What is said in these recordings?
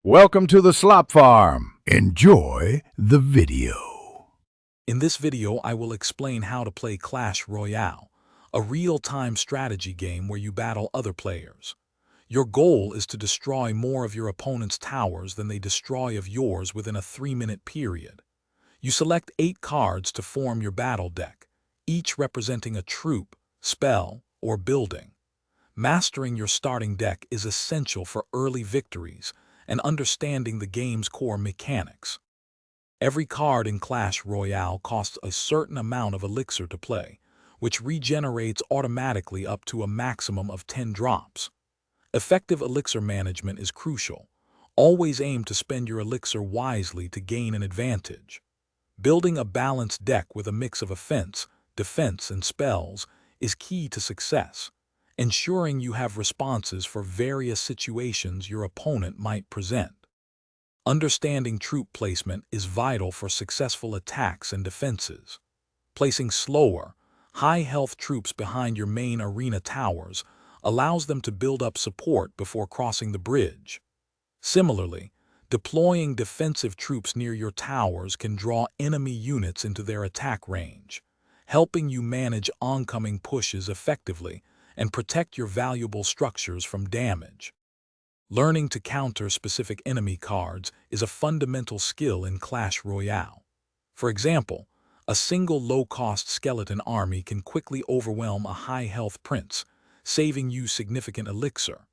Welcome to the Slop Farm. Enjoy the video. In this video, I will explain how to play Clash Royale, a real-time strategy game where you battle other players. Your goal is to destroy more of your opponent's towers than they destroy of yours within a 3-minute period. You select 8 cards to form your battle deck, each representing a troop, spell, or building. Mastering your starting deck is essential for early victories and understanding the game's core mechanics. Every card in Clash Royale costs a certain amount of elixir to play, which regenerates automatically up to a maximum of 10 drops. Effective elixir management is crucial. Always aim to spend your elixir wisely to gain an advantage. Building a balanced deck with a mix of offense, defense, and spells is key to success, ensuring you have responses for various situations your opponent might present. Understanding troop placement is vital for successful attacks and defenses. Placing slower, high-health troops behind your main arena towers allows them to build up support before crossing the bridge. Similarly, deploying defensive troops near your towers can draw enemy units into their attack range, helping you manage oncoming pushes effectively and protect your valuable structures from damage. Learning to counter specific enemy cards is a fundamental skill in Clash Royale. For example, a single low-cost skeleton army can quickly overwhelm a high-health prince, saving you significant elixir.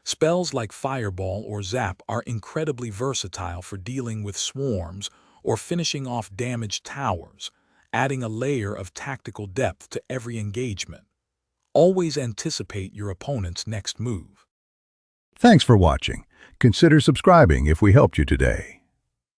Spells like Fireball or Zap are incredibly versatile for dealing with swarms or finishing off damaged towers, adding a layer of tactical depth to every engagement. Always anticipate your opponent's next move. Thanks for watching. Consider subscribing if we helped you today.